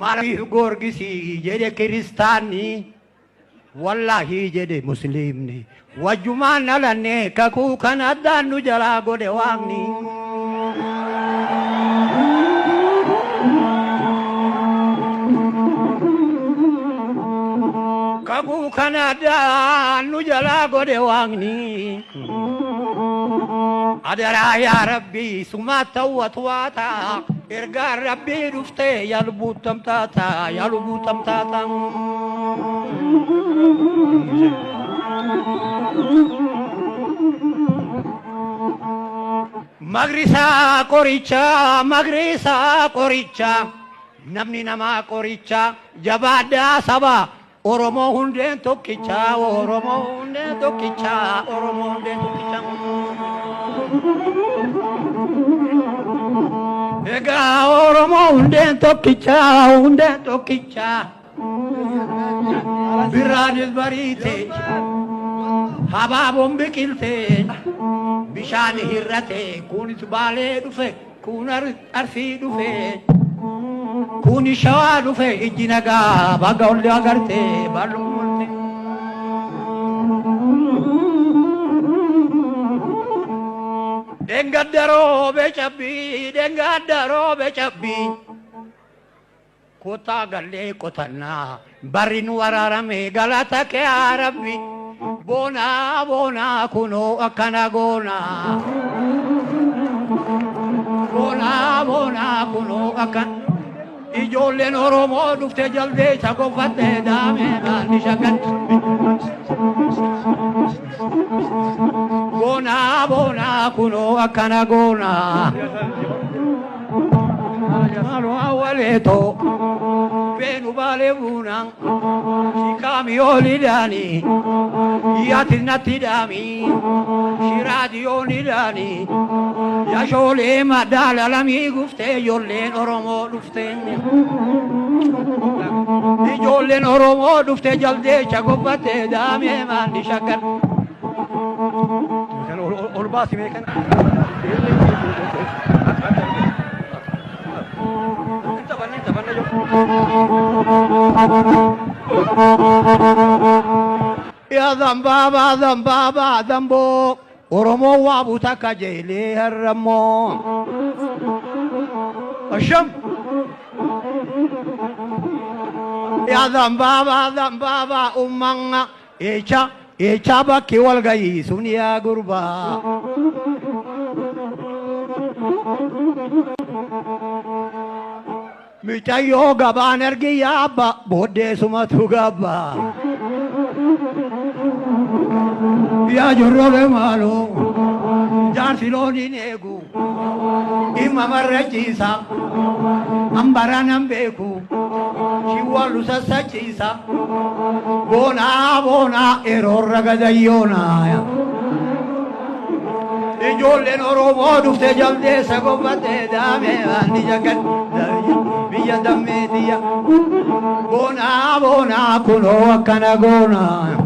Marabii gorgisi jedhe kiristaanni wallahi jedhe musliimni wajjumaan alanne kakuu kan addaan nu jalaa godhe waaqni. Kakuu kan addaan nu jalaa godhe waaqni. Adaraa yaa Rabbi sumaa tawwatwaata ergaa Rabbii dhuftee yaa lubbuu tamtaata yaa lubbuu tamtaata. Magriisa qoricha namni namaa qoricha jabaadhaa saba Oromoo hundeen tokkicha Oromoo hundeen tokkicha Oromoo hundeen tokkicha. Ega Oromoo hundeen tokkicha birraanis bariite habaaboon biqilte bishaan hirrate kunis baalee dhufe kun arsii dhufe kun shawaa dhufe ijji nagaa baga olli agarte bal'oo molte. Dengaddaroo be cabbii kota galee qotannaa barri nu waraarame galata kee yaa Rabbi boonaa kunoo akkana goonaa boonaa kunoo akkana. Ijoolleen Oromoo dhufte jaldeessa gonfatte daamee maalli shaggan. Boonaa kunoo akkana goonaa. Maaloo awwaleetoo beenu baalee buunaan shikaami ooliidhaanii yaatis natti dhaamii shiraadiyooniidhaanii yashoolee maddaala lamii guftee ijoolleen Oromoo dhufte. Ijoolleen Oromoo dhufte jaldeessa gonfatte daamee maalli shaggan. Ol baasi meeqan. Ya Zambaba Zambo Oromoo waa butaka jeelee harramoo Asham Ya Zambaba ummanga echa bakki wal gayi suniyaa gurbaa. Michayo gabaan ergi yaabba booddee sumatu gabba. Yaa jorrole maaloo jaarsi looniin eegu dhimma marrachiisa hambara nan beeku shiwallu sassachiisa boonaa eroorra gadayyoonaa. Ijoolleen Oromoo dhufte jaldeessa gonfatte daamee maalli shaggan. Biyya dammeetiya boonaa kunoo akkana goonaa.